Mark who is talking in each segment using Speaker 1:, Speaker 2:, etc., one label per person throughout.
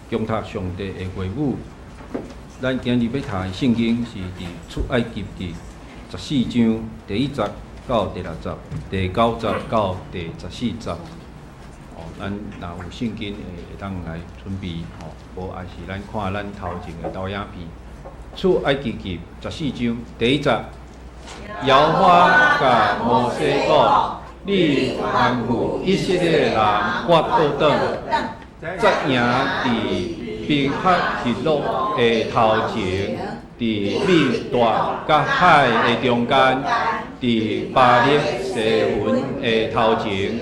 Speaker 1: 恭读上帝的话语。咱今日要读的圣经是伫出埃及记14章第1节到第6节，第9节到第14节。咱若有圣经会当来准备无也是咱看咱头前的投影片。出埃及记14章第1节，耶和华甲摩西讲：你吩咐以色列人我倒转，责赢伫宾哈希洛的头前，伫米大甲海的中间，伫巴力西云的头前，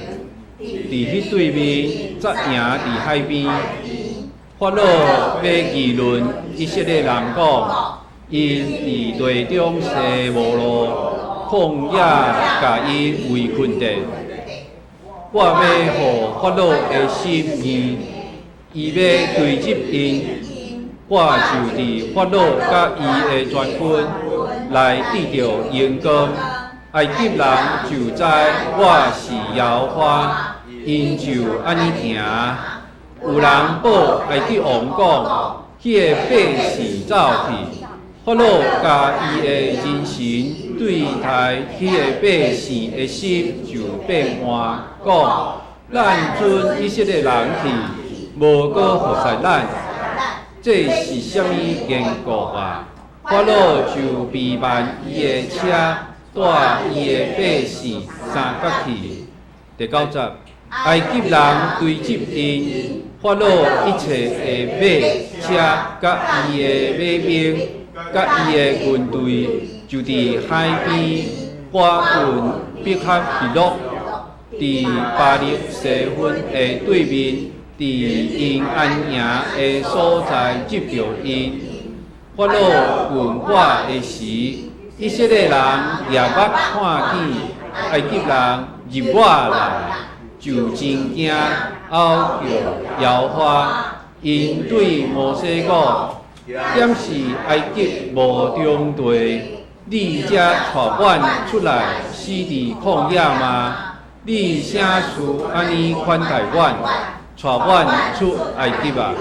Speaker 1: 伫迄对面责赢伫海边。法老要议论以色列人讲，因伫地中西无路，旷野甲因围困着。我要互法老的心意，伊要追击因，我就伫法老甲伊的全军来得到荣光。埃及人就知我是耶和华，因就安尼行。有人报埃及王讲，迄个百姓走去，法老甲伊的人神对待迄个百姓的心就变换，讲咱准以色列人去，无搁服侍咱，这是啥物缘故啊？法老就避慢伊的车，带伊的百姓三角去。第9节，埃及人追击因。法老一切的马车，甲伊的马兵，甲伊的军队，就伫海边赶近毕哈希洛，伫巴力西云的对面，伫因安营的所在接着因。法老问我的时，以色列人也捌看见埃及人入我来。就真惊，嗷叫耶和华，因对摩西讲：点是埃及无中地，你才带阮出来死伫旷野吗？你啥事安尼款待阮，带阮出埃及啊？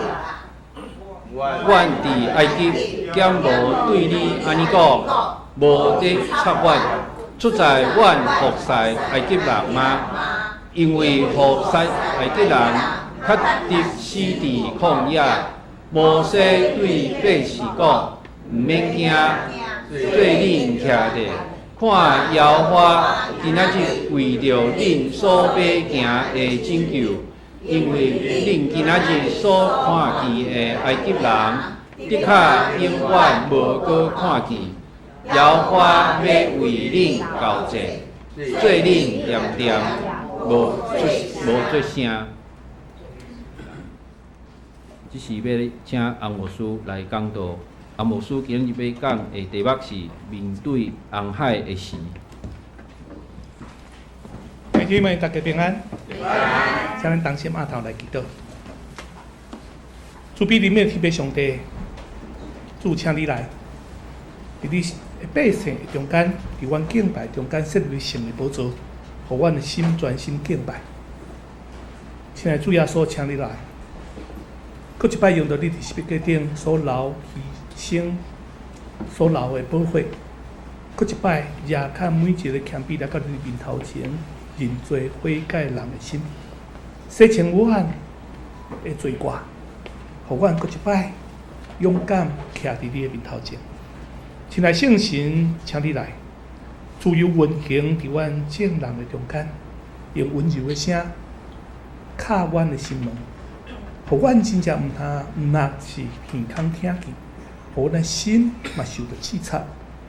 Speaker 1: 阮伫埃及，竟无对你安尼讲，无得插阮，出在阮服侍埃及人吗？因为服侍埃及人确实死伫旷野，摩西对百姓讲：毋免惊，做恁徛者，看耶和华今仔日为着恁所要行的拯救，因为恁今仔日所看见的埃及人，的确永远无搁看见。耶和华要为恁交战，做恁念念。无做声，只是要请洪牧师来讲道。洪牧师今日要讲的题目是面对红海的时。
Speaker 2: 弟兄们，大家平安。平安。请咱同心压头来祈祷。主比里面特别上帝，主请你来，伫你的百姓的中间，伫阮敬拜中间设立圣的宝座。互阮的心专心敬拜，亲爱的主耶稣，请你来。搁一摆用到你伫十字架顶所流牺牲、所流的宝血，搁一摆也看每一个谦卑来到你面头前，认罪悔改人的心，洗清阮的罪过，互阮搁一摆勇敢徛伫你的面头前。亲爱的圣神，请你来。自由运行伫阮众人的中间，用温柔的声敲阮的心门，互阮真正毋若是耳孔听见，互咱心嘛受到刺激，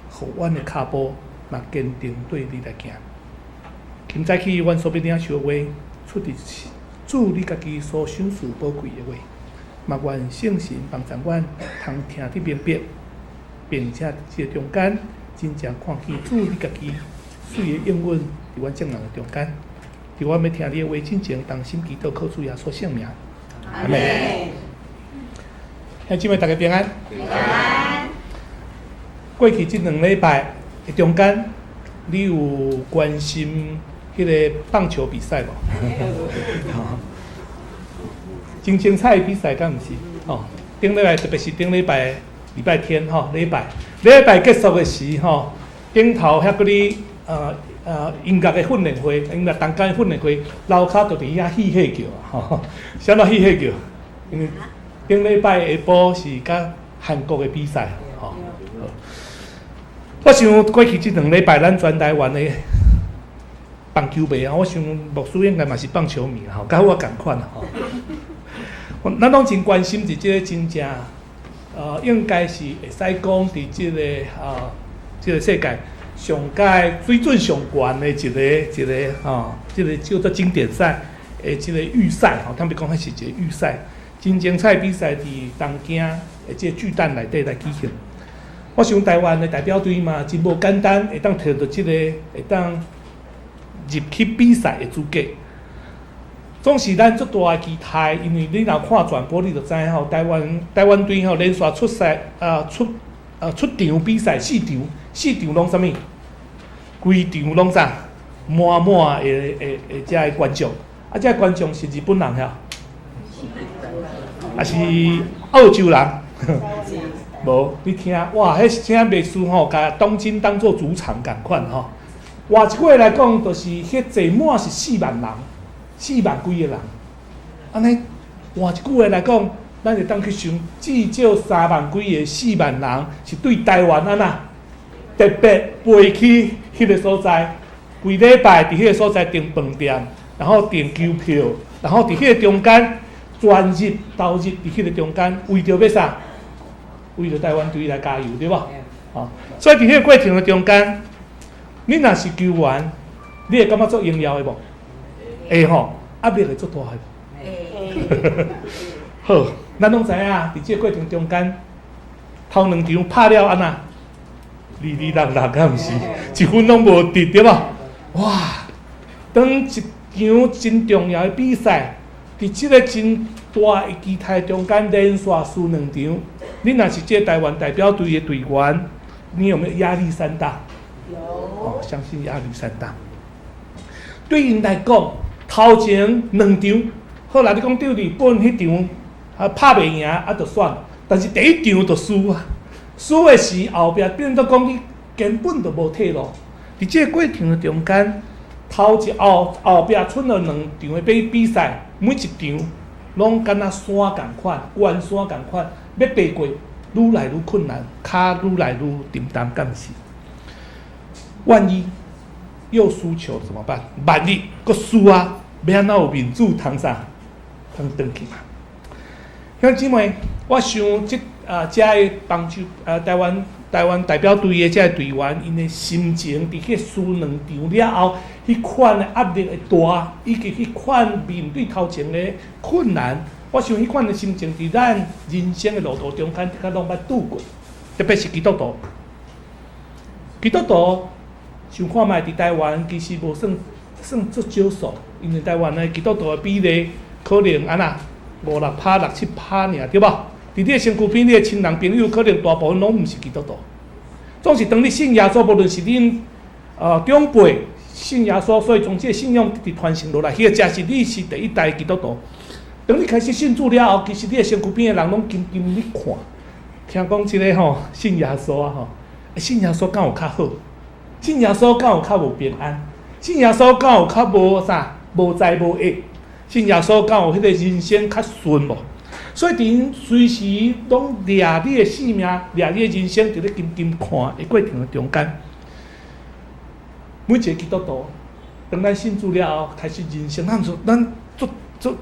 Speaker 2: 互阮的脚步嘛坚定对你来行。今早起阮所要领受的话，出自主你家己所赏赐宝贵的话，嘛愿圣神帮助阮通听得明白，并且伫这中间。真正看见主你家己水的应允伫阮众人的中间，伫阮要听你的话之前，同心祈祷，靠主耶稣圣名。阿门。兄姊妹，大家平安。平安。过去这2礼拜的中间，你有关心迄个棒球比赛无？真精彩的比赛，敢毋是？哦，顶礼拜特别是顶礼拜天吼，礼拜结束的时吼，顶头遐个哩音乐的训练会，音乐当间训练会，楼骹就伫遐嬉戏叫吼，啥物嬉戏叫？因为顶礼拜下晡是甲韩国的比赛吼。我想过去即2礼拜咱全台湾的棒球迷啊，我想牧师应该嘛是棒球迷吼，甲我共款吼。咱拢真关心伫即个真正应该是会使讲伫即个即个世界上界水准上悬的一个即个叫做经典赛的即个预赛吼，坦白讲，迄是一个预赛，真精彩比赛伫东京的即个巨蛋内底来举行。我想台湾的代表队嘛，真无简单，会当摕到即个会当入去比赛的资格。总是咱足大的期待，因为你若看转播，你就知影吼，台湾队吼连续出场比赛4场拢啥物？规场拢啥？满的遮个观众，遮观众是日本人遐，还是澳洲人？无，你听，哇，迄听袂输吼，甲东京当作主场共款吼。换一句来讲，就是迄坐满是4万人，4万几个人。安尼换一句话来讲，咱就当去想，至少3万几个4万人是对台湾安那特别飞去迄个所在，规礼拜伫迄个所在订饭店，然后订机票，然后伫迄个中间全日到日伫迄个中间，为着要啥？为着台湾队来加油，对吧？所以伫迄个过程的中间，你若是球员，你会感觉足荣耀的无？会吼，压力会足大的无？好，咱拢知影，伫即个过程中间，头2场拍了安那，2-2-6，敢毋是？1分拢无得，对吧？哇，当一场真重要的比赛，伫即个真大的期待中间连续输2场，你若是这台湾代表队的队员，你有没有压力山大？
Speaker 3: 有。
Speaker 2: 相信压力山大。对因来讲，头前2场，好啦，你讲对日本迄场拍袂赢就算，但是第1场就输啊。输的时后壁变做讲你根本就无退路。伫这个过程的中间，后壁剩了2场的比赛，每一场拢敢若山共款，关山共款，要爬过愈来愈困难，骹愈来愈沉重，敢是？万一又输球怎么办？万一搁输啊，要安怎有面子通啥？通转去嘛？兄姊妹，我想遮个棒球台湾代表队的遮个队员，因的心情伫迄输2场了后，迄款的压力会大，以及迄款面对头前的困难，我想迄款的心情伫咱人生的路途中间，较拢捌度过，特别是基督徒。基督徒想看卖伫台湾，其实无算足少数，因为台湾的基督徒的比例可能安那5-6%、6-7%尔，对吧？伫你的身躯边，你的亲人朋友可能大部分拢毋是基督徒。总是当你信耶稣，无论是恁长辈信耶稣，所以从这个信仰直传承落来，迄个才是你是第一代基督徒。当你开始信主了后，其实你的身躯边的人拢紧紧咧看。听讲即个吼信耶稣啊吼，信耶稣敢有较好？信耶稣敢有较无平安？信耶稣敢有较无啥无灾无厄？信耶稣敢有迄个人生较顺无？所以伫随时拢掠你的性命，掠你的人生，伫咧紧紧看的过程的中间，每一个基督徒，当咱信主了后，开始人生，咱做斟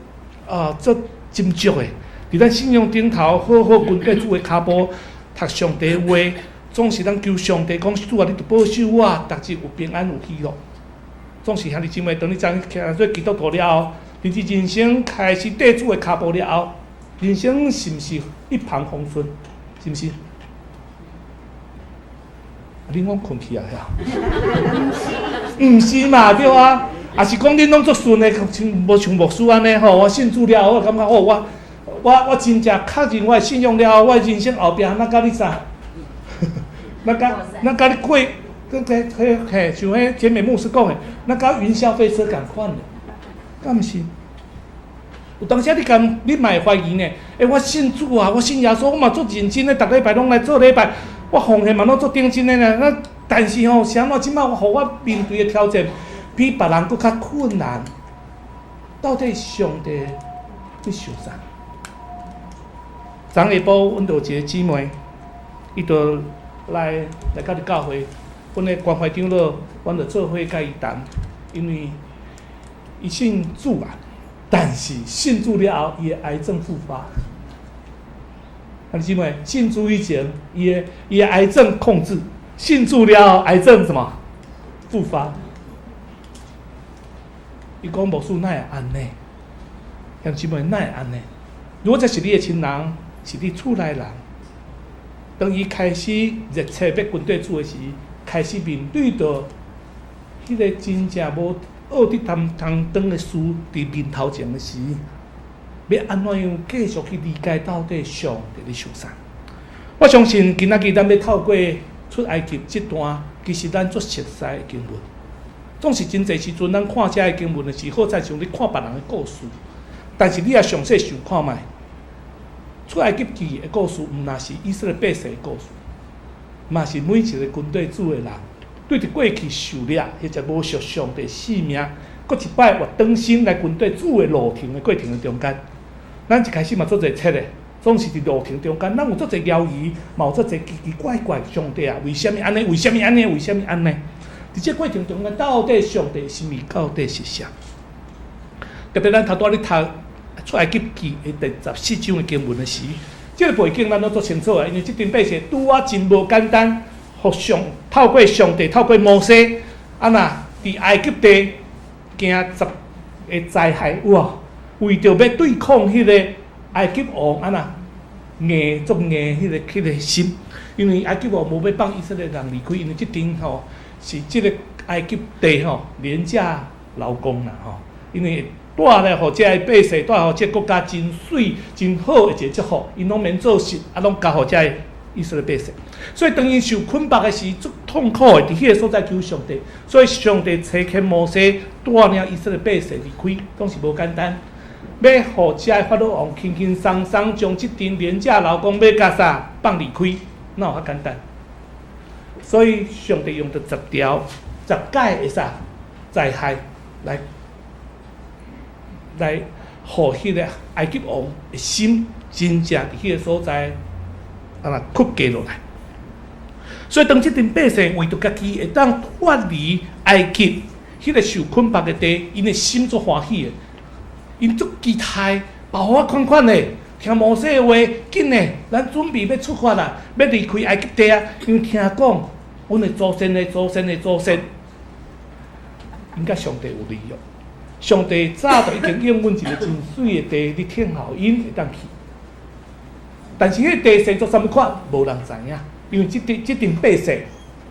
Speaker 2: 酌的，伫咱信仰顶头，好好跟过主的脚步，读上帝的话，总是咱求上帝讲，主啊，你着保守我，逐日有平安有喜乐。总是兄弟姊妹，当你做基督徒了后，你的人生开始跟主的脚步了后。人生是毋是一帆风顺？是毋是？恁讲困去啊？毋是嘛，对啊。也是讲恁拢足顺的，无像牧师安尼吼。我信主了后，我感觉哦，我真正确认我的信仰了后，我人生后壁哪甲你啥？哪甲你过？像迄甜美牧师讲的，哪甲云霄飞车共款的，敢毋是？有当时你嘛会怀疑呢？我信主啊，我信耶稣，我嘛做认真的，逐礼拜拢来做礼拜，我奉献嘛拢做认真的呢。那但是吼，啥物即摆互我面对的挑战比别人搁较困难。到底上帝要受啥？昨下晡，阮有一个姊妹，伊就来到伫教会，阮的关怀长老，阮就做伙甲伊谈，因为伊信主啊，但是信主了后，伊的癌症复发。兄弟姊妹，信主以前，伊的癌症控制；信主了后，癌症什么复发？伊讲无事，哪会安尼？兄弟姊妹，哪会安尼？如果这是你的亲人，是你厝内人，当伊开始热切要军队做的时，开始面对着迄个真正无恶伫通当的事伫面头前的时，要安怎样继续去理解到底上帝咧想啥？我相信今仔日咱要透过出埃及这段，其实咱足熟悉的经文。总是真侪时阵，咱看遮个经文的时候，才像你看别人的故事。但是你也详细想看卖，出埃及记的故事，毋那是以色列百姓的故事，嘛是每一个军队主的人，对着过去受掠或者无属上帝性命，搁一摆活转身来军队主的路程的过程的中间，咱一开始嘛做者切的，总是伫路程中间，咱有做者犹豫，嘛有做者奇奇怪怪，上帝啊，为什么安尼？为什么安尼？为什么安尼？伫这过程中间，到底上帝心意到底是啥？特别咱头拄咧读出埃及记的第14章的经文的时，这个背景咱都做清楚啊，因为这群百姓拄啊真无简单，透过上帝，透过摩西，啊那伫埃及地惊10个灾害哇，为着要对抗迄个埃及王啊那硬迄个心，因为埃及王无要放以色列人离开，因为这阵吼。是即个埃及地吼廉价劳工啦吼，因为带来互遮个百姓，带互遮国家真水真好的一个祝福，因拢免做事，啊拢交互遮个以色列百姓。所以当因受捆绑的时，足痛苦的，伫迄个所在求上帝。所以上帝差遣摩西带领以色列百姓离开，总是无简单。要互遮个法老王轻轻松松将即阵廉价劳工要甲啥放离开，哪有遐简单？所以上帝用着10届的啥灾害来，互迄个埃及王的心真正伫迄个所在屈低落来。所以当即阵百姓为着家己会当脱离埃及迄个受捆绑的地，因的心足欢喜的，因足期待，包我款款的。听摩西的话，紧的，咱准备要出发啦，要离开埃及地啊！因为听讲，阮的祖先应该上帝有利用。上帝早就已经应阮一个真水的地，你听候因会当去。但是迄个地生做啥物款，无人知影，因为即阵百姓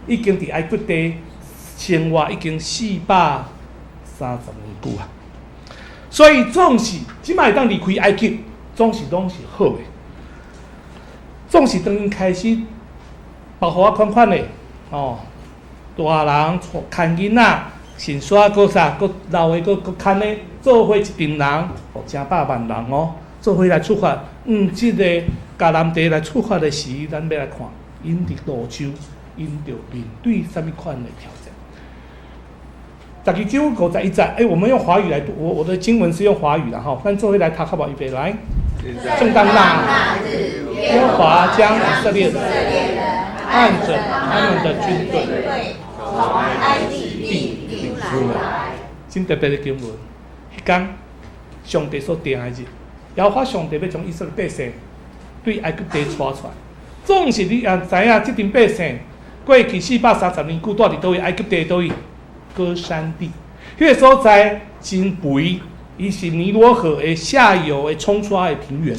Speaker 2: 已经伫埃及地生活已经430年久啊。所以总是即摆会当离开埃及。总是拢是好的，总是当因开始包袱款款的哦，大人牵囡仔，神煞搁啥，搁老的搁牵的，做伙一群人，哦，成百万人哦，做伙来出发。即个迦南地来出发的时，咱要来看，因伫路上，因着面对啥物款的挑战。12章51节，我们用华语来读，我的经文是用华语的哈，咱做伙来读好不好？预备来。正当那日，耶和华将以色列人按着他们的军队从埃及地领出来。真特别的经文，迄天上帝所定的日，耶和华上帝要将以色列百姓对埃及地带出来。总是你也知影，这群百姓过去430年久住伫倒位埃及地倒位歌珊地，迄个所在真肥。伊是尼罗河的下游的冲刷的平原，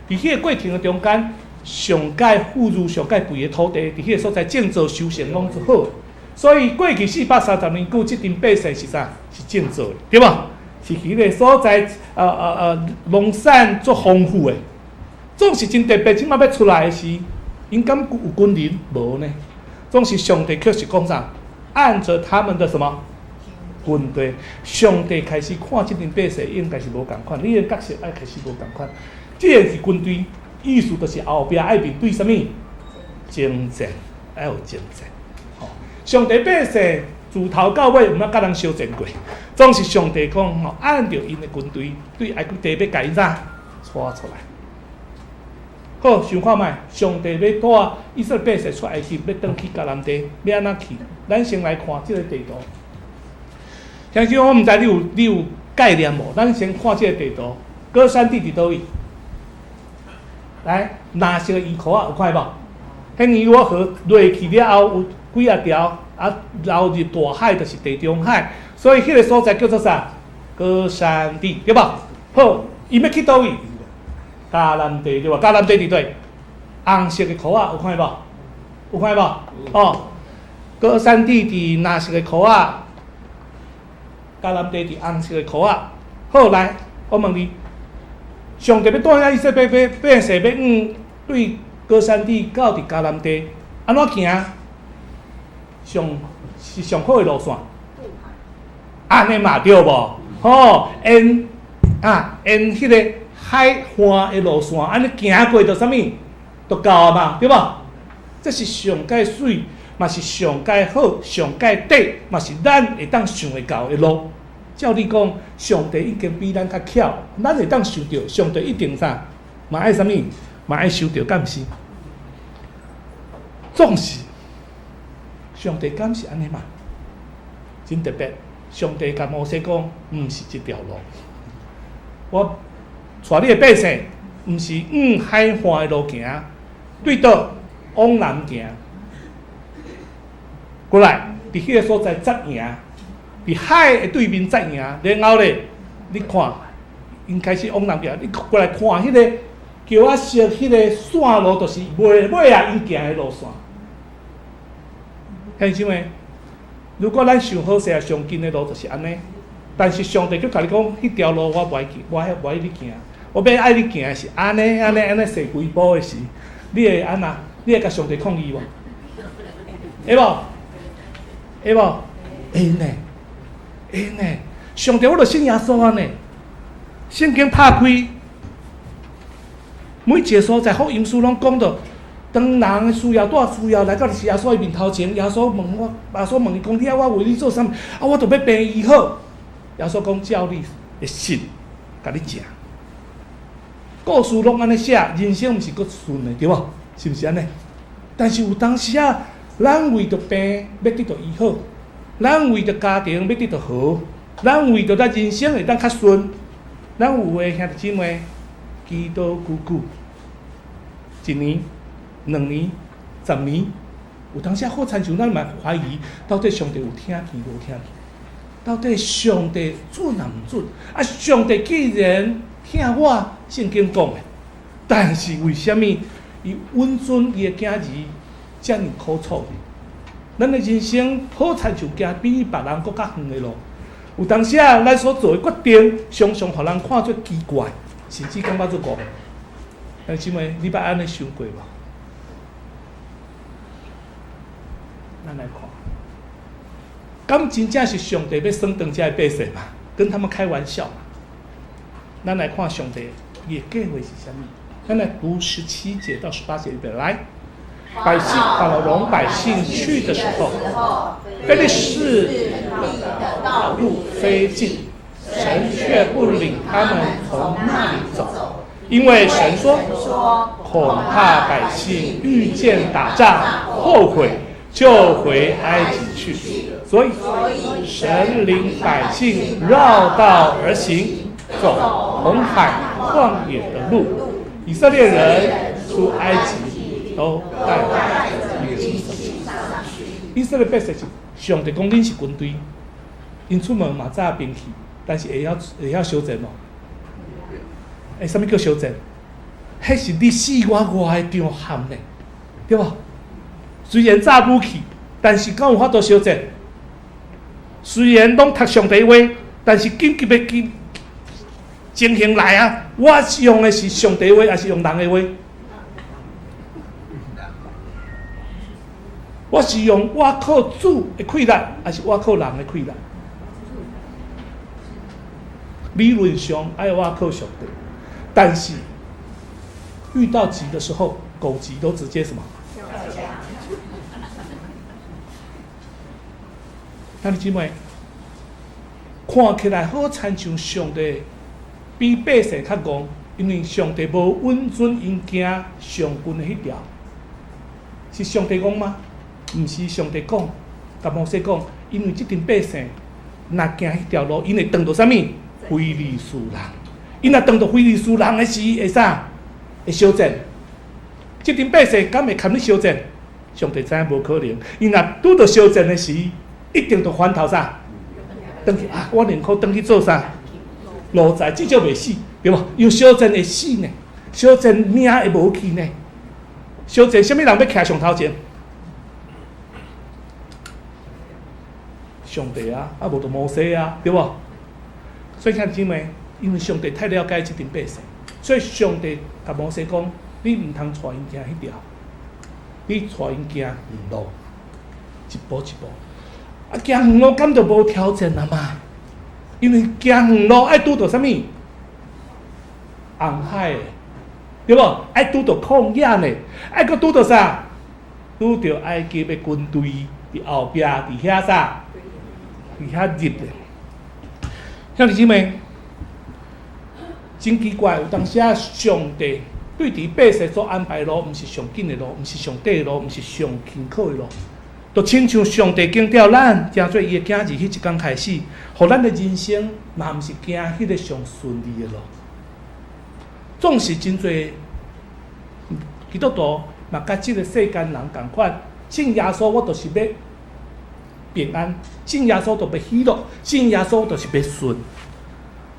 Speaker 2: 伫迄个过程的中间，上界富裕、上界肥的土地，伫迄个所在建造修成拢是好的。所以过去430年久，即群百姓是啥？是建造的，对吧？是迄个所在农产足丰富的。总是真特别，即摆要出来的时，因敢有军人无呢？总是上帝确实讲啥？按着他们的什么军队，上帝开始看这群百姓应该是无共款，你的角色爱开始无共款。这个是军队，意思就是后壁爱面对什么？征战，爱有征战。吼、上帝百姓自头到尾毋捌甲人相战过，总是上帝讲吼，按照因的军队对埃及地要甲因咋带出来。好，想看觅，上帝要带以色列百姓出埃及，要转去迦南地，要安怎去？咱先来看这个地图。兄弟，我毋知你有概念无？咱先看这个地图，歌山地伫倒位？来，蓝色的圆箍仔有看无？迄尼罗河落去了后，有几啊条啊，流入大海，就是地中海。所以迄个所在叫做啥？歌山地，对吧？好，伊要去倒位？迦南地对吧？迦南地伫对，红色的箍仔有看无？有看无？哦，歌山地伫蓝色的箍仔，迦南地伫红色的箍仔。好，来，我问你，上帝要带领以色列百姓要对歌山地到伫迦南地，安怎行？上好的路线，安尼嘛对无？吼，沿迄个海岸的路线，安尼行过就啥物，就到啊嘛，对无？这是上界水，嘛是上界好，上界短，嘛是咱会当想会到的路。照你讲，上帝已经比咱较巧，咱会当想到，上帝一定啥，嘛爱啥物，嘛爱受到，敢毋是？总是上帝敢是安尼嘛？真特别，上帝甲摩西讲，毋是一条路。我带你的百姓，毋是海岸的路行，对倒往南行。过来，伫迄个所在扎营，伫海的对面扎营，然后咧，你看，因开始往南行，你过来看迄个桥仔色，迄个线路，就是尾啊因行的路线。兄弟们，如果咱想好势，上近的路就是安尼。但是上帝就甲你讲，迄条路我袂去，我爱你行。我要爱你行是安尼踅几步的时，你会安那？你会甲上帝抗议无？会无？会无？会呢，会呢。上帝我著信耶稣安尼，圣经拍开，每一个所在福音书拢讲到。当人需要来到耶稣的面头前，耶稣问伊讲：你我为你做啥物？我著要病医好。耶稣讲：照你的信，甲你食。故事拢安尼写，人生毋是搁顺的，对无？是毋是安尼？但是有当时啊，咱为着病要得到医好，咱为着家庭要得到好，咱为着咱人生会当较顺，咱有诶兄弟姊妹，祈祷久，一年。2年、10年，有当时好亲像咱嘛怀疑，到底上帝有听见无听见？到底上帝准啊毋准？啊，上帝既然听我圣经讲的，但是为什么伊允准伊的囝儿遮尔苦楚？咱的人生好亲像行比别人搁较远的路，有当时啊，咱所做的决定，常常互人看作奇怪，甚至感觉做误。兄弟姊妹，你捌安尼想过无？咱来看，敢真正是上帝要升等这些百姓嘛？跟他们开玩笑嘛？咱来看上帝伊的计划是啥物？咱来读17节到18节里边来。法老容百姓去的时候，非利士的道路非近，神却不领他们从那里走，因为神说，恐怕百姓遇见打仗后悔。就回埃及去，所以神领百姓绕道而行，走红海旷野的路。以色列人出埃及都带着一起。以色列百姓上帝讲恁是军队，因出门嘛早兵器，但是会晓修正咯。什么叫修正？迄是你死我活的场合呢，对吧？虽然早武器，但是敢有法度修正？虽然拢读上帝话，但是紧急的情形来啊！我是用的是上帝话，还是用人的话？我是用我靠主的气力，还是我靠人的气力？理论上爱我靠上帝，但是遇到急的时候，狗急都直接什么？兄弟姊妹，看起来好亲像上帝比百姓较戆，因为上帝无允准因行上君的迄条，是上帝讲吗？毋是上帝讲，甲摩西讲，因为即群百姓若行迄条路，因会当到啥物？非利士人。因若当到非利士人的时，会啥？会相争。即群百姓敢会堪你相争？上帝知影无可能。因若拄到相争的时，一定就翻头啥？转去啊！我宁可转去做啥？奴才至少袂死，对无？因为相争会死呢，相争命会无去呢。相争，啥物人要徛上头前？上帝啊，啊无就摩西啊，对无？所以兄弟姊妹，因为上帝太了解即群百姓，所以上帝甲摩西讲：你毋通带因行迄条，你带因行远路，一步一步。啊，行远路敢就无挑战啊嘛？因为行远路爱拄到啥物？红海的，对无？爱拄到旷野呢，爱搁拄到啥？拄到埃及的军队伫后壁，伫遐啥？伫遐入的。兄弟姊妹，真奇怪，有当时啊，上帝对伫百姓所安排的路，毋是上紧的路，毋是上短的路，毋是上艰苦的路。就亲像上帝拣调咱，诚做伊的囝儿，迄一天开始，互咱的人生嘛毋是行迄个上顺利的路。总是真侪基督徒嘛，甲即个世间人共款，信耶稣我就是要平安，信耶稣就要喜乐，信耶稣就是要顺。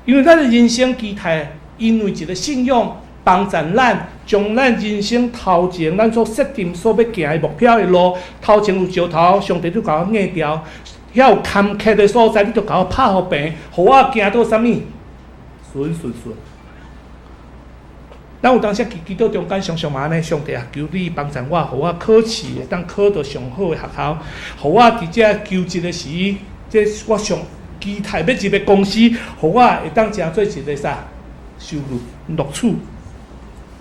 Speaker 2: 因为咱的人生期待，因为一个信仰帮助咱。将咱人生头前咱所设定、所要行的目标的路，头前有石头，上帝就甲我硬掉；遐有坎坷的所在，你就甲我拍互平，互我行到啥物？顺。咱有当时祈祷中间常常嘛安尼，上帝啊，求你帮助我，互我考试会当考到上好的学校，互我伫遮求职的时，这我上期待要入的公司，互我会当诚做一个啥收入录取。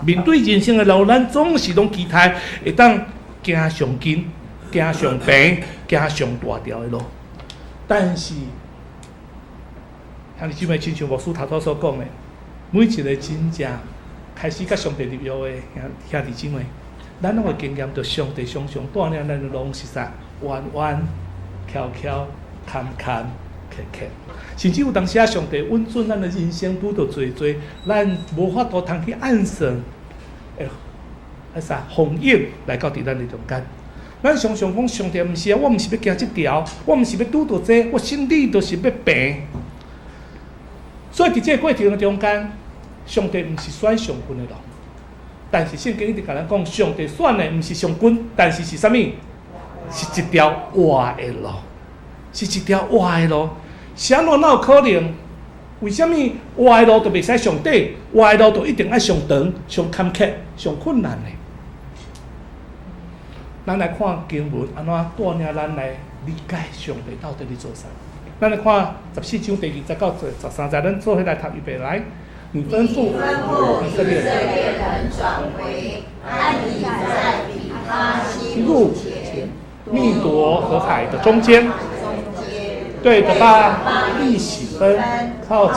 Speaker 2: 面对人生的路，咱总是拢期待会当行上近、行上平、行上大条的路。但是，兄弟姊妹，亲像牧师头头所讲的，每一个真正开始甲上帝立约的兄弟姊妹，咱拢会经验到上帝常常带领咱的路是啥？弯弯、翘翘、坎坎、坷坷。甚至有当时啊，上帝允准咱的人生拄到做，咱无法度通去按算，风影来到伫咱的中间。咱常常讲，上帝毋是啊，我毋是要行即条，我毋是要拄到这，我心里就是要平。所以伫这个过程的中间，上帝毋是选上君的路，但是圣经一直甲咱讲，上帝选的毋是上君，但是是啥物？是一条活的路，是一条活的路。啥路哪有可能？为什么活的路就袂使上短？活的路就一定爱上长、上坎坷、上困难呢？咱来看经文安怎带领咱来理解上帝到底在做啥。咱来看14章第20到13节，咱做伙来读预备来。你吩咐以色列人转回安营在比他西路前密夺河海的中间。对着巴利喜分，靠近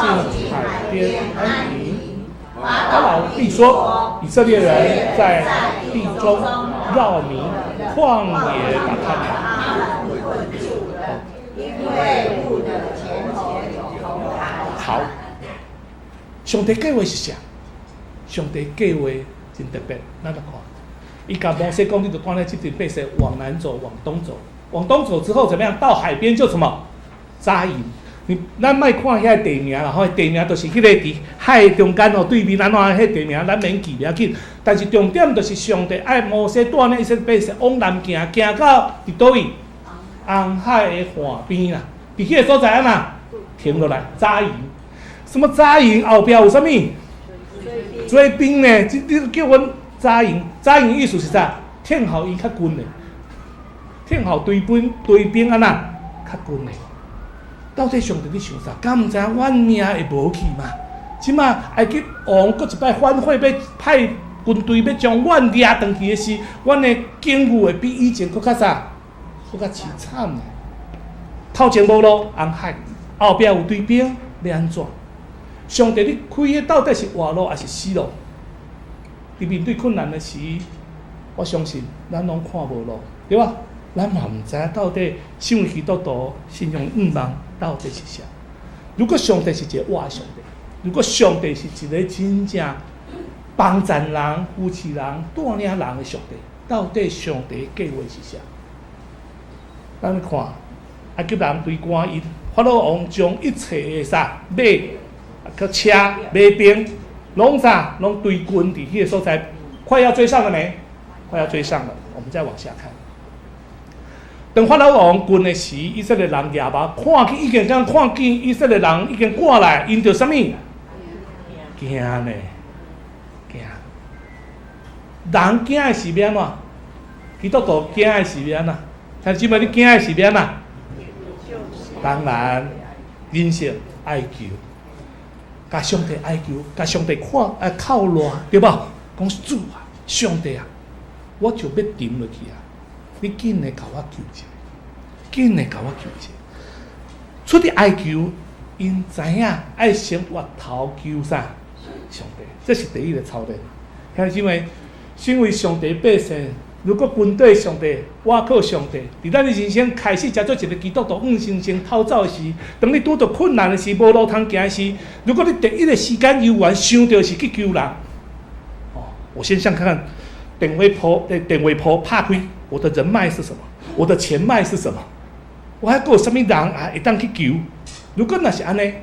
Speaker 2: 海边安营。法老必说：以色列人在地中绕迷，旷野把他们困住了，因为路的前有红海。好，上帝计划是啥？上帝计划真特别，咱来看。伊甲摩西讲，你就带领这群百姓往南走，往东走。往东走之后怎么样？到海边就什么？扎营，咱莫看遐地名啦，吼，地名就是迄个伫海中间哦，对面安怎迄地名咱免记袂要紧。但是重点就是上帝爱摩西带领以色列百姓往南行，行到伫倒位？红海的岸边啦，伫迄个所在啊嘛，停落来扎营。什么扎营？后壁有啥物？追兵呢？这叫阮扎营。扎营意思是啥？听候伊较近的，听候追兵安那较近的。到底上帝你想啥？敢毋知影阮命会无去嘛？即马埃及王搁一摆反悔，要派军队要将阮掠转去的时，阮的境遇会比以前搁较啥？搁较凄惨咧。头前无路，红海后壁有追兵，要安怎？上帝你开的到底是活路还是死路？伫面对困难的时，我相信咱拢看无路，对吧？咱嘛毋知影到底信基督徒信仰愿望到底是啥。如果上帝是一个活的上帝，如果上帝是一个真正帮助人、扶持人、带领人的上帝，到底上帝的计划是啥？咱看埃及人对赶因，法老王将一切的啥马、个车、马兵，拢啥拢堆军伫迄个所在，快要追上了没？快要追上了，我们再往下看。当法老王军的时，以色列人夜晚看见已经看见以色列人已经赶来，因着什么？惊呢？惊！人惊的是要安怎？基督徒惊的是要安怎？但是你惊的是要安怎？当然，人性爱求，甲上帝爱求，甲上帝靠赖，对吧？讲主啊，上帝啊，我就要沉落去啊！你紧来甲我救一下，紧来甲我救一下。出伫哀求，因知影爱先活头求啥？上帝，这是第一个操练。兄弟们，身为上帝百姓，如果军队上帝，我靠上帝，伫咱的人生开始食做一个基督徒，先偷走的时，当你拄到困难的时，无路通行的时，如果你第一个时间犹原想到是去救人，我先看看电话簿拍开，我的人脉是什么？我的钱脉是什么？我还有什么人会当去救？如果那是安尼，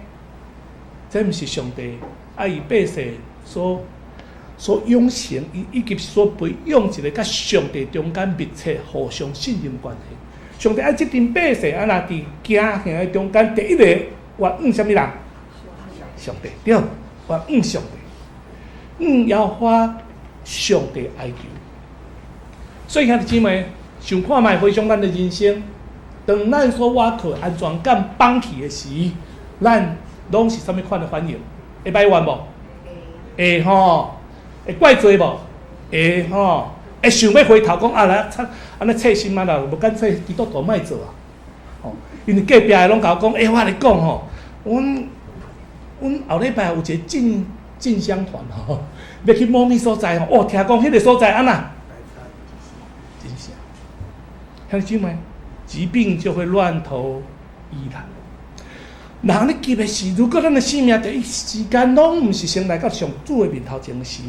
Speaker 2: 这不是上帝爱伊百姓所养成，以及所培养一个甲上帝中间密切、互相信任关系。上帝爱这群百姓安那伫行行的中间，第一个愿什么人？上帝对，愿上帝，要花上帝爱求。所以兄弟姊妹，想看卖回想咱的人生，当咱所挖靠安全感放弃的时，咱拢是什么款的反应？会歹怨无？会吼。会怪罪无？会吼，会想要回头讲啊来，安尼切心啊啦，无干脆基督徒莫做啊！吼，因为隔壁的拢甲我讲，我跟你讲吼，阮后礼拜有一个进香团吼，要去某咪所在吼，听讲迄个所在安那，真是，兄弟姊妹，疾病就会乱投医来。人咧急的时，如果咱的生命第一时间拢毋是先来到上主的面头前时，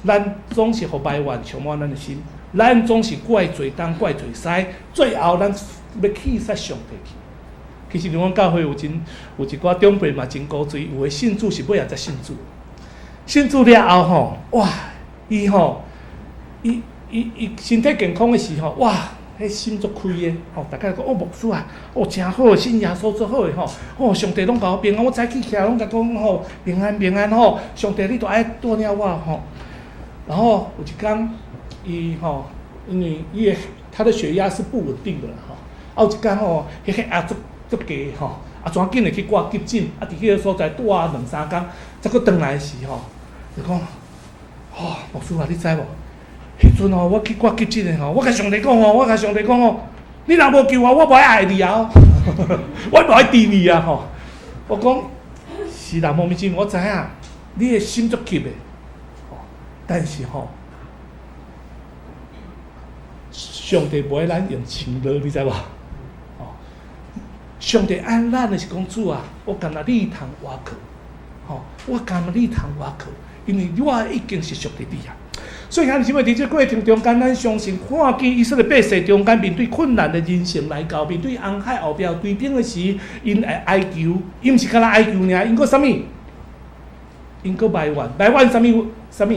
Speaker 2: 咱总是互埋怨充满咱的心，咱总是怪罪东怪罪西，最后咱要气煞上帝去。其实阮教会有一寡长辈嘛真古锥，有的信主是尾仔才信主，信主了后吼，哇，伊身体健康的时候，哇！迄心足开的，大家讲牧师啊，真好，信耶稣足好的上帝拢甲我平安，我早起起来拢甲讲平安上帝你都爱带领我然后有一天，因为他的血压是不稳定的有一天迄个压足低转紧的去挂急诊，伫迄个所在住2-3天，再佫转来时就讲，牧师啊，你知无？迄阵我去挂急诊的我甲上帝讲你若无救我无爱爱你啊，我无爱治你啊我讲是啦，莫名其妙，我知影你的心足急的，但是上帝无爱咱用情乐，你知无？上帝爱咱的是讲主啊，我甘若你通我靠，我甘若你通我靠，因为我已经是属于你啊。所以兄弟姊妹，伫这过程中间，咱相信看见以色列百姓中间面对困难的人生来到，面对红海后壁追兵的时，因会哀求，因毋是干那哀求尔，因搁啥物？因搁埋怨啥物？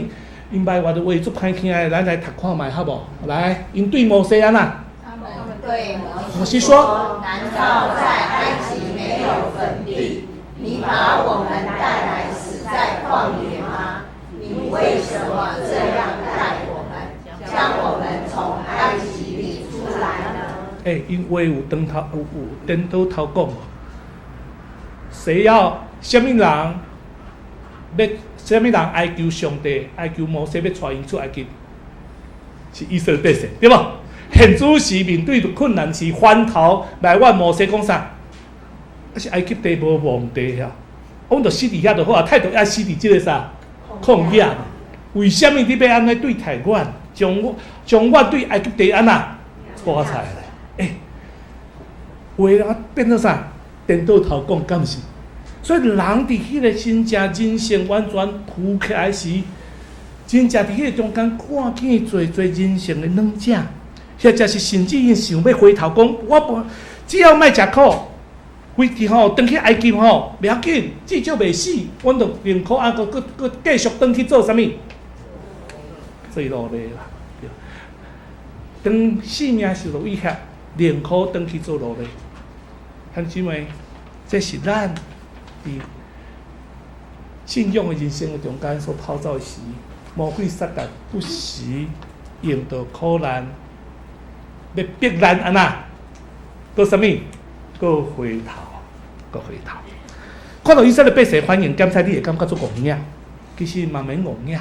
Speaker 2: 因埋怨的话足歹听的，咱来读看卖好无？来，因对摩西安那？
Speaker 3: 他们对
Speaker 2: 摩西说：
Speaker 3: 难道在埃及没有坟地？你把我们带来死在旷野吗？你为什么这样待我们，将我们从埃及里出来呢？
Speaker 2: 因话有颠倒头讲无？什么人哀求上帝，哀求摩西要带因出埃及，是以色列百姓，对无？现主是面对困难是翻头来问摩西讲啥？是埃及地无皇帝呀，阮着死伫遐就好啊，太多爱死伫即个啥旷野。为什么你要安尼对待阮？将我对埃及地安那拖出来？话啊变做啥？颠倒头讲，敢毋是？所以人伫迄个真正人生完全浮起来时，真正伫迄个中间看见做人生的软正，或者是甚至因想要回头讲，我只要莫食苦，回去转去埃及袂要紧，至少袂死，阮着宁可搁继续转去做啥物？做奴隶啦，当性命受到威胁，宁可转去做奴隶。兄姊妹，这是咱伫信仰的人生的中间所跑走的时，魔鬼撒旦不时用到苦难，要逼咱安那，搁啥物？搁回头。看到以色列百姓反应，检测你会感觉做戆硬，其实嘛免戆硬，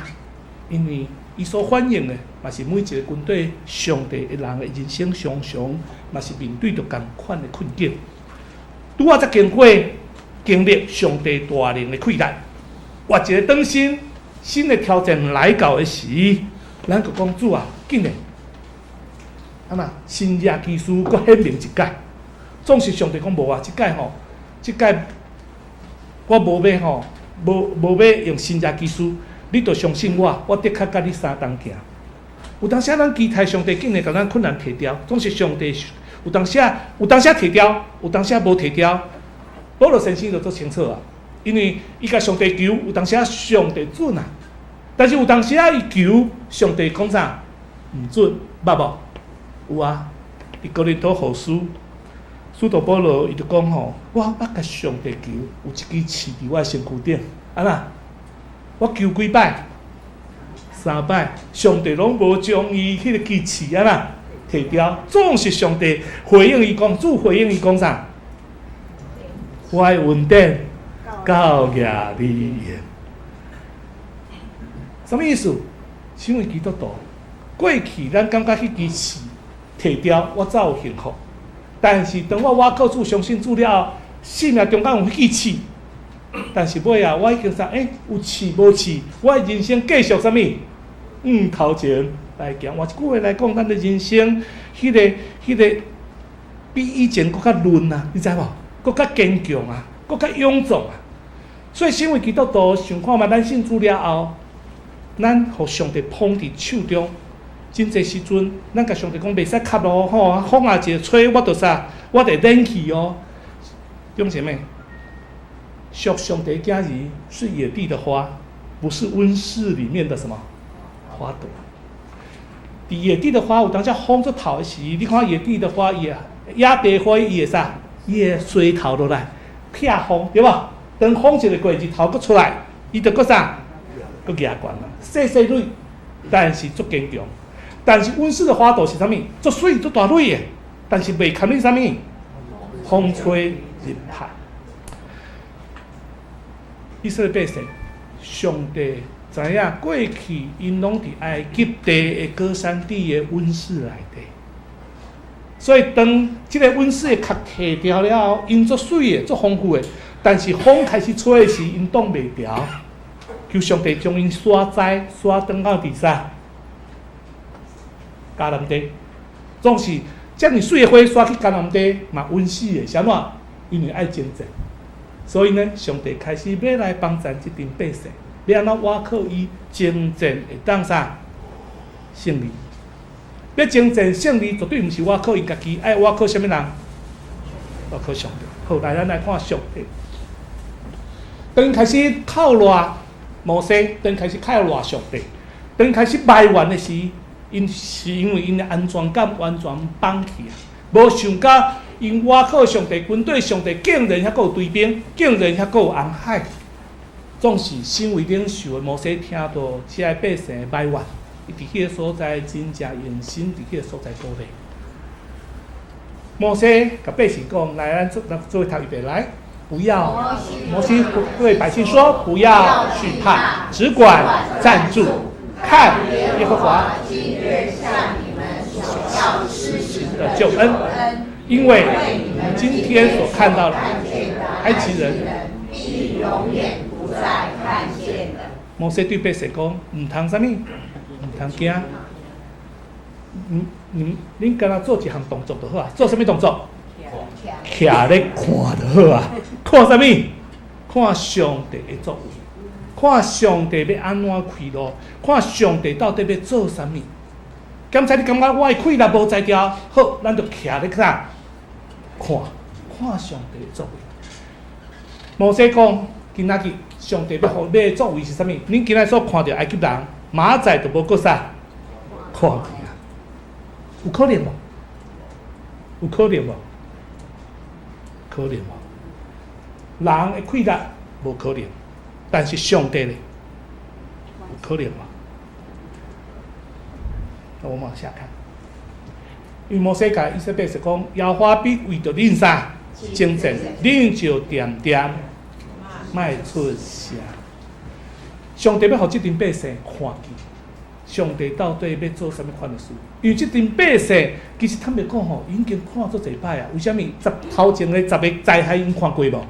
Speaker 2: 因为伊所反映的，嘛是每一个军队上帝的人的人生常常，嘛是面对着同款的困境。拄仔才经历上帝大能的溃烂，活一个当新的挑战来到的时，咱就讲主啊，紧嘞！啊嘛，新约基础搁显明一解，总是上帝讲无啊，即解我无要无要用新约基础，你着相信我的确甲你相同行。有当时咱期待上帝紧嘞，甲咱困难摕掉，总是上帝有当时摕掉，有当时无摕掉。保罗先生就做清楚啊，因为伊甲上帝求，有当时上帝准啊，但是有当时伊求上帝讲啥毋准，捌无？有啊，伫哥林多后书，使徒保罗伊就讲吼，我捌甲上帝求，有一支刺伫我身躯顶，安那？我求几摆？3摆，上帝拢无将伊迄个支刺安那摕掉，总是上帝回应伊讲，主回应伊讲啥？我的恩典到夜里延，什么意思？身为基督徒，过去咱感觉迄支刺摕掉，我才有幸福。但是当我靠主相信主了，生命中间有迄支刺，但是尾啊，我已经啥？有刺无刺？我的人生继续啥物？头前来行。换一句话来讲，咱的人生迄个比以前搁较润啊，你知无？搁较坚强啊，搁较勇壮啊，所以身为基督徒，想看嘛，咱信主了后，咱互上帝捧伫手中，真侪时阵，咱甲上帝讲袂使磕咯吼，风啊一吹，我着啥，我得冷气哦。弟兄姐妹，属上帝家人是野地的花，不是温室里面的什么花朵。伫野地的花有当时风做头的时，你看野地的花野地花伊会啥？伊会随头落来，劈风对无？当风一个过日头佫出来，伊就佫啥？佫举悬啦，细细蕊，但是足坚强。但是温室的花朵是啥物？足水足大蕊的，但是袂堪你啥物？风吹日晒。以色列百姓，上帝知影过去因拢伫埃及地的歌珊地的温室内底。所以，当即个温室的壳摕掉了后，因足水的、足丰富的，但是风开始吹的时，因挡袂牢。求上帝将因刷栽、刷转到伫啥？迦南地，总是遮尔水的花刷去迦南地嘛温死的，啥物？因为爱征战，所以呢，上帝开始要来帮助即群百姓，要安怎倚靠伊征战会当啥胜利？要征战胜利，绝对毋是我靠因家己，爱我靠什么人？我靠上帝。好，来咱来看上帝。当开始靠赖摩西，当开始靠赖上帝，当开始埋怨的时，因为因的安全感完全放弃啊，无想到因倚靠上帝军队，上帝竟然遐有追兵，竟然遐有红海，总是身为领袖的摩西听到这些百姓的埋怨。伫迄个所在，真正用心伫迄个所在鼓励。摩西甲百姓讲：“来，咱做伙读预备来。不要。摩西对百姓说：“不要惧怕，只管站住，看耶和华
Speaker 3: 今日向你们所要施行
Speaker 2: 的救恩，因为你们今天所看到的埃及人，
Speaker 3: 必永远不再看见的。”
Speaker 2: 摩西对百姓讲：“唔通什么，唔通惊。恁敢若做一项动作就好啊，做什么动作？徛咧看就好啊，看什么？看上帝的作为，看上帝要安怎开路，看上帝到底要做什么。刚才你感觉我的开路无在调，好，咱就徛咧啥？看上帝的作为。摩西讲，今仔日上帝要作为是啥物？恁今仔所看到埃及人，明仔就无搁啥看见啊？有可能无？有可能无？可能无？人的开力无可能，但是上帝咧有可能无？那我们往下看，因为摩西甲以色列百姓讲，耶和华必为着恁啥征战，恁就点点卖出声。上帝要互这群百姓看见，上帝到底要做什么款的事？因为这群百姓其实坦白讲吼，已经看足侪摆啊。为什么？头前的10个灾害因看过无？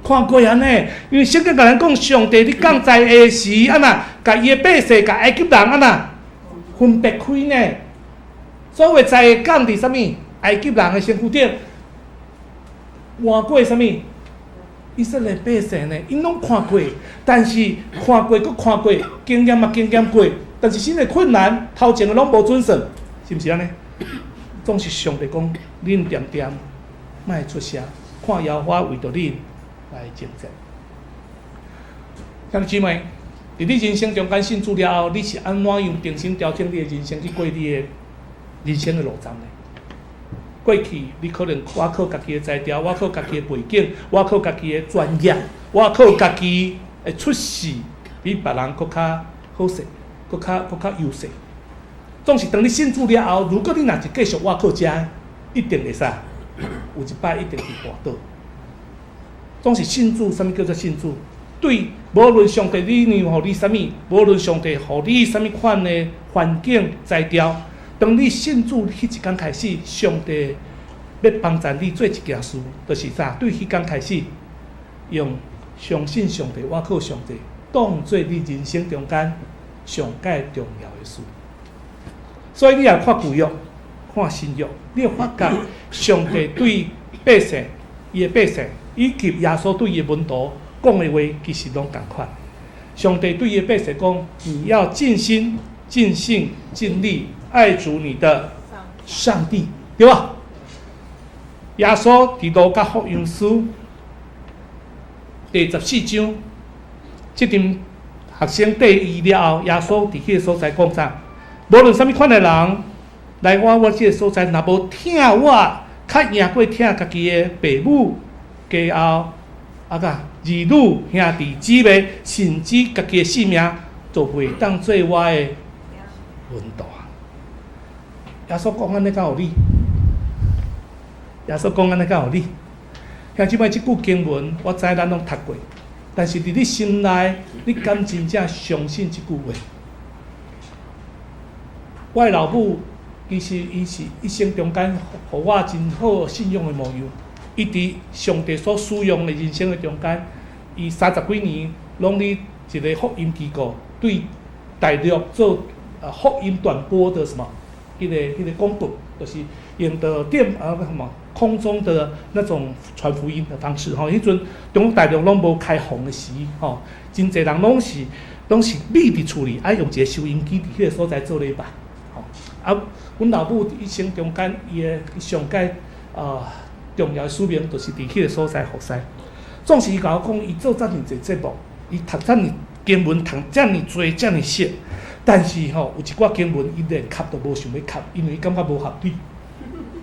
Speaker 2: 看过安尼，因为圣经甲咱讲，上帝伫降灾的时，啊呐，甲伊的百姓、甲埃及人啊呐，分别开呢。所谓灾的降伫啥物？埃及人的身躯顶，换过啥物？以色列百姓呢，因拢看过，但是看过，搁看过，经验嘛经验过，但是新的困难，头前的拢无准算，是毋是安尼？总是上帝讲，恁点点，莫出声，看耶和华为着恁来征战。兄弟姊妹，伫你人生中间信主了后，你是安怎样重新调整你的人生去过你的人生的路程呢？过去你可能我靠家己的才调，我靠家己的背景，我靠家己的专业，我靠家己的出世比别人搁较好势，搁较优势。总是当你信主了后，如果你若是继续我靠遮，一定会啥？有一摆一定会滑倒。总是信主，什么叫做信主？对，无论上帝你互你什么，无论上帝互你什么款的环境才调。当你信主迄一天开始，上帝要帮助你做一件事，就是啥？对迄天开始，用相信上帝、我靠上帝，当做你人生中间上界重要的事。所以你也看旧约、看新约，你会发觉上帝对百姓、伊的百姓，以及耶稣对伊的门徒讲的话，其实拢同款。上帝对伊的百姓讲：你要尽心、尽性、尽力。爱主你的上帝，对吧？耶稣伫路加福音书第14章，这阵学生第一了后，耶稣伫迄个所在讲啥？无论什么款的人来我这个所在，若无听我，较赢过听家己的父母、家后儿女、兄弟姊妹，甚至家己的性命，就袂当做我的门徒。耶稣讲安尼敢有理？耶稣讲安尼敢有理？兄姊妹，即句经文我知咱拢读过，但是伫你心内，你敢真正相信即句话？我的老母，伊是一生中间，互我真好信仰的模样。伊伫上帝所使用的人生的中间，伊30几年拢伫一个福音机构对大陆做福音短波的什么？迄个广播，就是用的空中的那种传福音的方式吼。迄阵中国大陆拢无开放的时吼，真侪人拢是秘伫厝里，爱用一个收音机伫迄个所在做礼拜吼。啊，阮老母一生中间伊的上界重要的使命，就是伫迄个所在服侍。总是伊甲我讲，伊做遮尔侪节目，伊读遮尔经文，读遮尔多遮尔熟。但是吼，有一寡经文伊连读都无想要读，因为伊感觉无合理。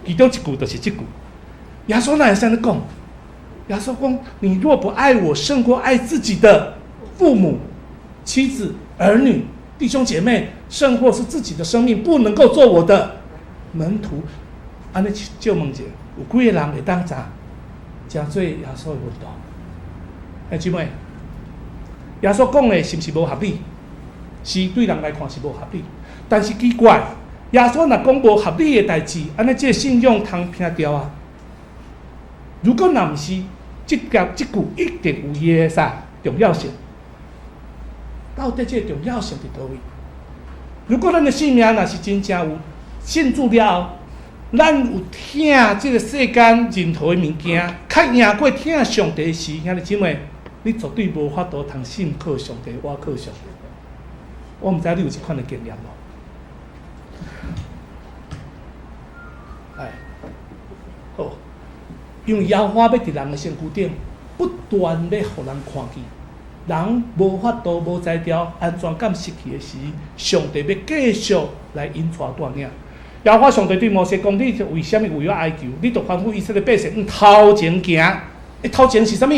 Speaker 2: 其中一句就是这句：耶稣哪会这样讲？耶稣讲：你若不爱我胜过爱自己的父母、妻子、儿女、弟兄姐妹，甚或是自己的生命，不能够做我的门徒。安尼就问者，有几个人会当咋真做耶稣的运动。哎，姊妹，耶稣讲的是不是无合理？是对人来看是无合理，但是奇怪，耶稣若讲无合理的代志，安尼这个信仰通拼掉啊？如果若毋是，即句一定有伊的啥重要性？到底这个重要性伫倒位？如果咱的性命若是真正有信主了后，咱有听这个世间任何的物件，较赢过听上帝时，兄弟姊妹，你绝对无法度通信靠上帝，我靠上帝。我毋知你有即款的经验无？哎，好，因为妖花要伫人的身躯顶，不断要互人看见。人无法度无才调，安全感失去的时，上帝要继续来引带带领。耶和华上帝对摩西讲：“你为什么为了哀求？你著吩咐以色列百姓头前行。头前是啥物？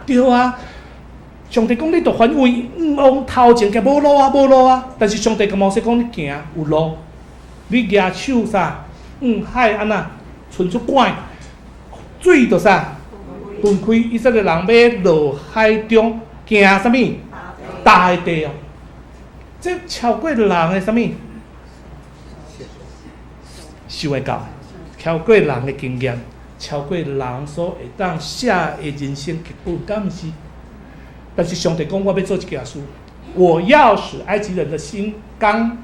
Speaker 2: 对啊，上帝讲你著吩咐往头前行，无路啊，无路啊。但是上帝甲摩西讲：你行有路，你举手啥？海安那伸出管，水著啥？分开，以色列人要落海中行啥物？大的地哦，这超过人的啥物？受会到，超过人的经验，超过人所会当写的人生剧本，敢毋是？但是上帝讲，我要做一件事，我要使埃及人的心刚，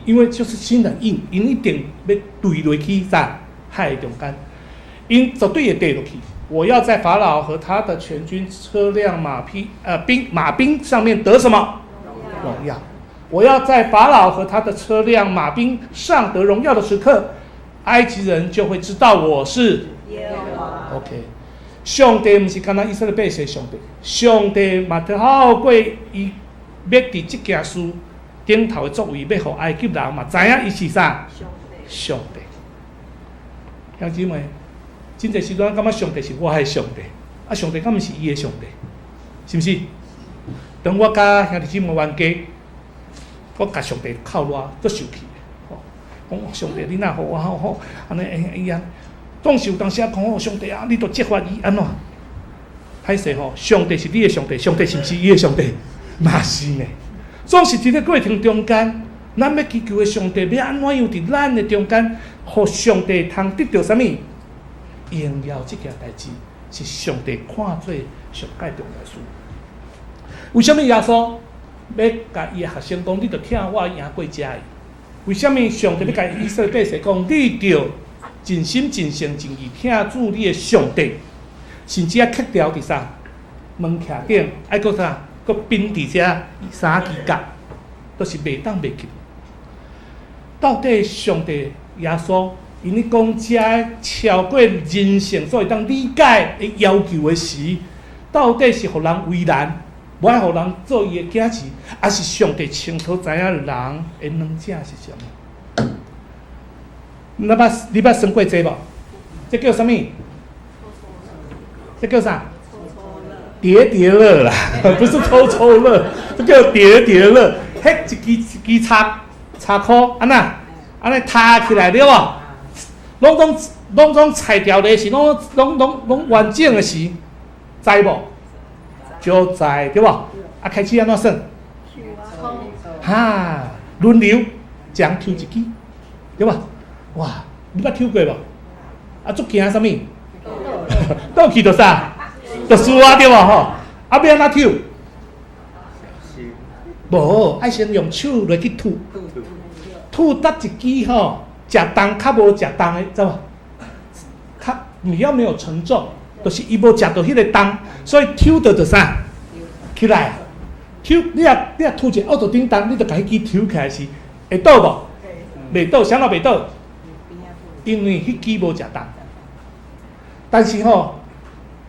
Speaker 2: 因为就是心很硬，因一定要坠落去啥海中间，因绝对会跌落去。我要在法老和他的全军车辆、马兵上面得什么荣耀？我要在法老和他的车辆、马兵上得荣耀的时刻，埃及人就会知道我是耶和华。OK， 上帝不是单单以色列百姓上帝，上帝嘛透过伊要伫这件事顶头的作为，要让埃及人嘛知影伊是啥？上帝。兄姊妹，真侪时阵感觉上帝是我的上帝，啊，上帝敢毋是伊的上帝，是毋是？当我甲兄弟姊妹冤家。我甲上帝靠我，足受气的。讲上帝，你若互我好，安尼安，总是有当时啊，讲上帝啊，你著责罚伊安怎？歹势吼，上帝是你的上帝，上帝是毋是伊的上帝？嘛是呢。总是伫咧过程中间，咱要祈求的上帝要安怎样伫咱的中间，互上帝通得到啥物？荣耀这件代志，是上帝看做上界重要的事。为什么耶稣？要甲伊的学生讲，你著听我赢过遮个。为什么上帝要甲以色列百姓讲，你著尽心尽性尽意听主你的上帝，甚至刻条伫啥门徛顶，爱搁啥，搁钉伫遮3支角，都是袂当袂记。到底上帝耶稣，因咧讲遮超过人性所会当理解的要求的时，到底是互人为难？无爱互人做伊的囝子，还是上帝清楚知影人的软件是啥物？你捌算过这无？这叫啥物？这叫啥？叠叠乐啦，不是抽抽乐，这叫叠叠乐。迄一支叉箍，安尼塌起来对无？拢总裁掉的是，拢完整的是，知无？就在对吧？啊，开始安怎算？哈，轮流将抽一支，对吧？哇，你捌抽过无？啊，足惊啥物？倒去就啥？就输啊，对吧？吼，啊，要安怎抽？无，爱先用手落去吐搭一支吼，食重较无食重的，知无？较比较没有沉重。就是伊无食到迄个重，所以抽到就啥起来。抽你若吐一奥多顶重，你就甲迄支抽起来是会倒无？袂倒，啥人袂倒？因为迄支无食重。但是吼，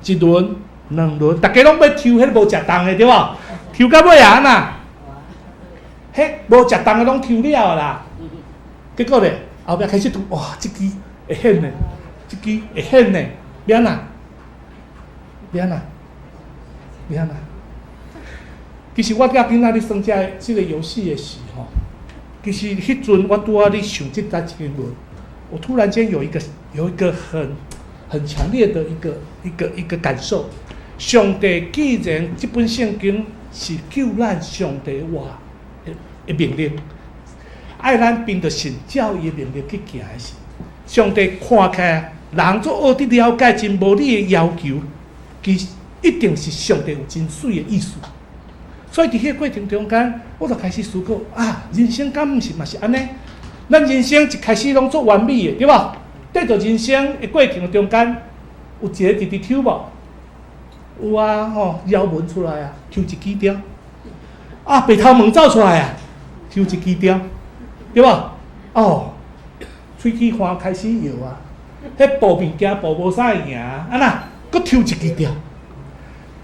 Speaker 2: 一轮、两轮，大家拢要抽迄无食重的，对无？抽到尾啊呐，迄无食重的拢抽了啦。结果咧，后壁开始吐，哇，即支会显呢，即支会显呢，要安怎？要安怎？其实我甲囡仔咧算即个游戏的时候，其实迄阵我拄仔咧想即搭经文，我突然间有一个很很强烈的一个感受。上帝既然这本圣经是救咱上帝话的命令，爱咱凭着信照伊的命令去行的时，上帝看起来人做学得了解真无理的要求，其一定是上帝有真水的意思。所以伫迄个过程中间，我就开始思考啊，人生敢毋是嘛是安尼？咱人生一开始拢做完美的，对吧？在着人生的过程中间，有一个直直抽无？有啊，腰纹出来啊，抽一支条；啊，白头毛走出来啊，抽一支条，对吧？喙齿花开始摇啊，迄步物件步无啥会赢啊，安那，搁抽一支条。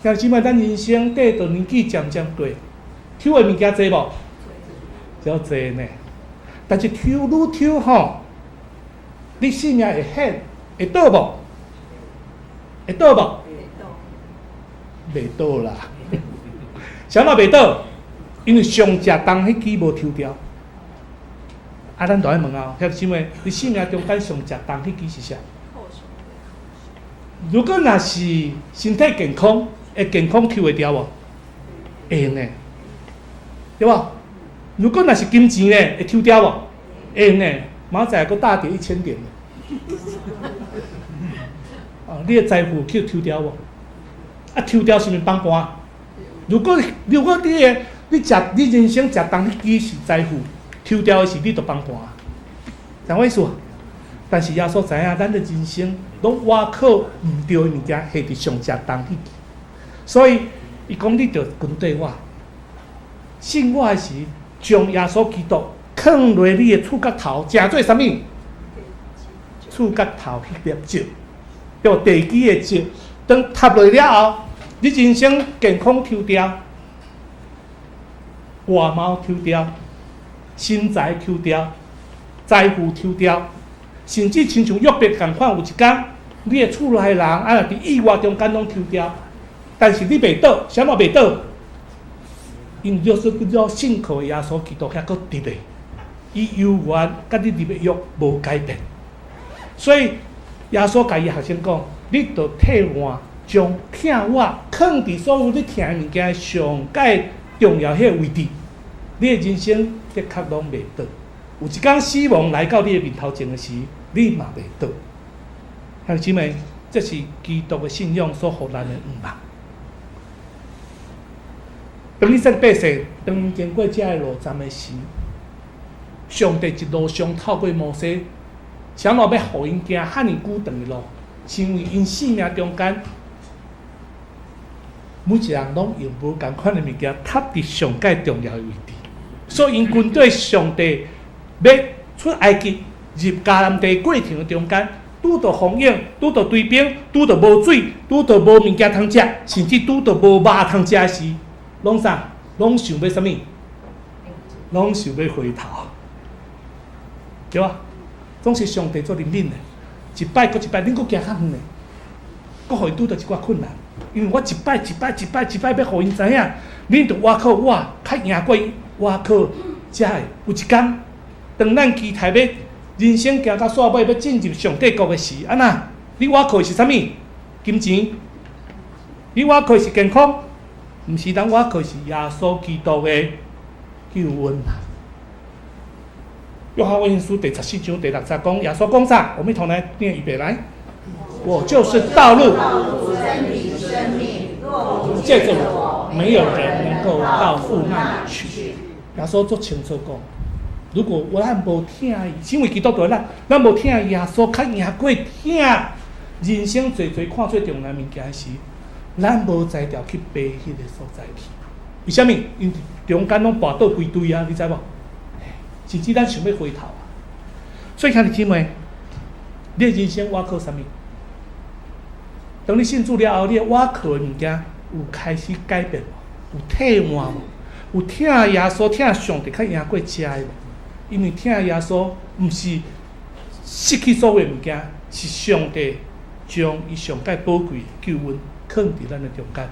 Speaker 2: 兄弟姊妹，咱人生缀着年纪渐渐大，抽的物件多无？较多呢。但是抽愈抽你性命会险，会倒无？会倒无？袂倒啦。啥物袂倒？因为上食重迄支无抽掉。咱就爱问啊，兄弟姊妹，你性命中间上食重迄支是啥？如果若是身体健康，会健康抽会掉无？会用的，对吧？如果若是金钱呢，会抽掉无？会用的，明仔载佫大跌1000点。你的财富去抽掉无？抽掉是毋是放盘？如果你人生食重迄支是财富，抽掉的是你就放盘，知我意思？但是耶稣知影，咱的人生拢挖靠毋对的物件，下伫上食重迄支。所以，伊讲你着跟对我，信我的时，将耶稣基督放落你的触角头，诚做啥物？触角头迄粒石，叫地基的石，当塌落了后，你人生健康抽掉，外貌抽掉，身材抽掉，财富抽掉，甚至亲像约伯共款，有一天，你的厝内人伫意外中间拢抽掉。但是你袂倒，啥物袂倒？因为就是叫信靠耶稣基督遐个伫咧，伊永远甲你立的约无改变。所以耶稣甲伊学生讲：，你着替我将疼我放伫所有你疼的物件上界重要迄个位置，你的人生的确拢袂倒。有一天死亡来到你的面头前的时，你嘛袂倒。兄弟姊妹，这是基督的信仰所互咱的毋茫。当以色列百姓当经过这个路站的时，上帝一路上透过摩西，想要互因行遐尼久长的路，是因为因生命中间每一人拢用无共款的物件插伫上界重要的位置，所以因军队上帝要出埃及入迦南地过程的中间，拄到风影，拄到追兵，拄到无水，拄到无物件通食，甚至拄到无肉通食时。拢啥？拢想要啥物？拢想要回头，对吧？总是上帝做怜悯的，一摆搁一摆，恁搁行较远的，搁互伊拄到一寡困难。因为我一摆要互因知影，恁着我靠我较赢过我靠才会有一天，当咱期待要人生行到煞尾要进入上帝国的时，安那？你我靠是啥物？金钱？你我靠是健康？毋是，咱我靠是耶稣基督的救恩啊！约翰福音书第14章第6节讲，耶稣讲啥？我们同来念，预备来。我就是道路、
Speaker 3: 真理、生命。若不
Speaker 2: 借着我，没有人能够到父那里去。耶稣足清楚讲，如果咱无听伊，因为基督徒咱无听耶稣较赢过听人生最看最重要物件时。咱无才调去爬迄个所在去，为虾米？因中间拢跋倒规堆啊，你知无？甚至咱想要回头啊。所以兄弟姊妹，你的人生我靠啥物？当你信主了后，你的我靠的物件有开始改变无？有替换无？有听耶稣、听上帝较赢过遮的无？因为听耶稣毋是失去所有物件，是上帝将伊上界宝贵救恩。放伫咱的中间，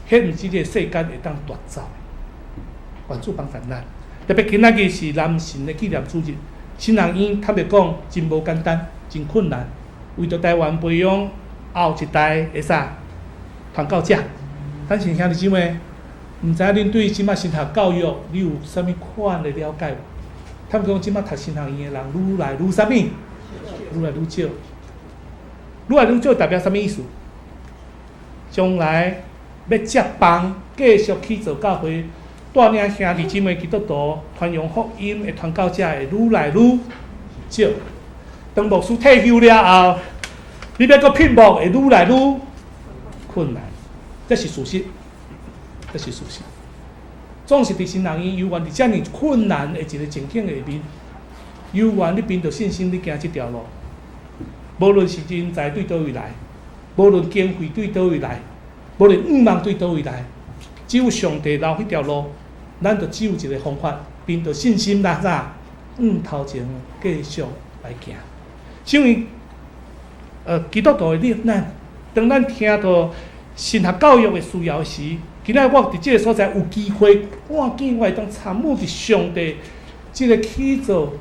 Speaker 2: 迄毋是这个世间会当夺走的。愿主帮助咱。特别今仔日是男神的纪念主日，新人院坦白讲真无简单，真困难。为着台湾培养后一代会啥传到遮。但是兄弟姊妹，毋知影恁对即摆神学教育，你有啥物款的了解无？他们讲即摆读神学院的人愈来愈啥物？愈来愈少。愈来愈少代表啥物意思？将来要接棒，继续去做教会，带领兄弟姊妹基督徒传扬福音，会传到遮会愈来愈少。当牧师退休了后，你要搁聘牧会愈来愈困难，这是事实，这是事实。总是伫神学院，犹原伫遮尔困难的一个情景下面，犹原你凭着信心，你行这条路。无论是人才对倒位来，无论经费对倒位来，无论欲望对倒位来，只有上帝留迄条路，咱就只有一个方法，凭着信心来啥，头前继续来行。所以，基督徒的咱，当咱听到神学教育的需要时，今仔我伫即个所在有机会，赶紧我会当参与伫上帝即个去做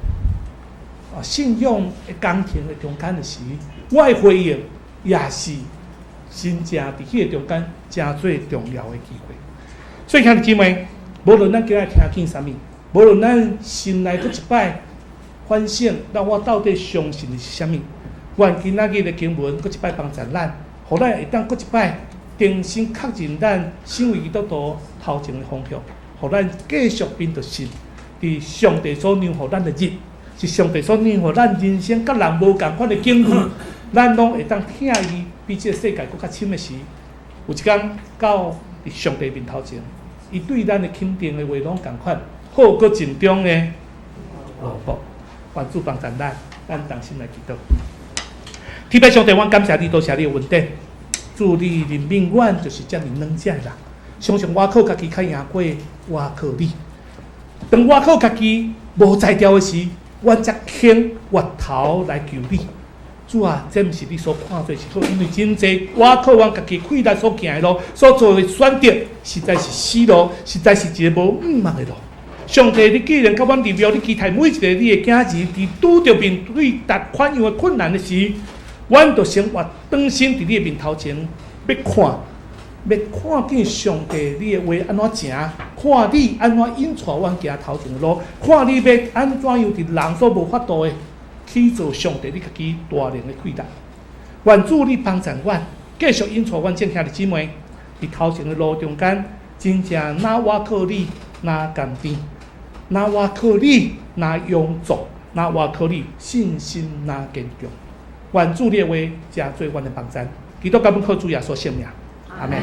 Speaker 2: 信仰的工程的中间的时，我的回应也是真正伫迄个中间真最重要的机会。所以兄弟姊妹，无论咱今仔听见啥物，无论咱心内搁一摆反省，那我到底相信的是啥物？愿今仔日的经文搁一摆帮助咱，互咱会当搁一摆重新确认咱身为基督徒头前的方向，互咱继续凭着信，伫上帝所让互咱的日，是上帝所让互咱人生甲人无共款的境遇，咱拢会当听伊比这个世界搁较深的时，有一天到伫上帝面头前，伊对咱的肯定的话拢共款，好搁尽忠的劳苦，愿主帮助咱同心来祈祷。天父上帝，阮感谢你，多谢你的恩典。主你任命阮就是遮尔软弱的人，相信我靠家己较赢过我靠你。当我靠家己无才调的时，阮才肯越头来求你。主啊，这毋是你所看做是好，因为真济我靠阮家己气力所行的路，所做的选择，实在是死路，实在是一个无希望的路。上帝，你既然甲阮立约，你期待每一个你的囝儿，伫拄着面对达款样的困难的时，阮就生活当心伫你的面头前，要看见上帝你的话安怎行，看你安怎引带阮行头前的路，看你要安怎样伫人所无法度的去做上帝你家己大能的气力。愿主你帮助阮，继续引带阮正兄弟姊妹伫头前的路中间，真正哪我靠你，哪甘甜，哪我靠你，哪勇壮，哪我靠你，信心哪坚强。愿主你的话，真做阮的帮助。基督教本靠主耶稣圣名，阿门。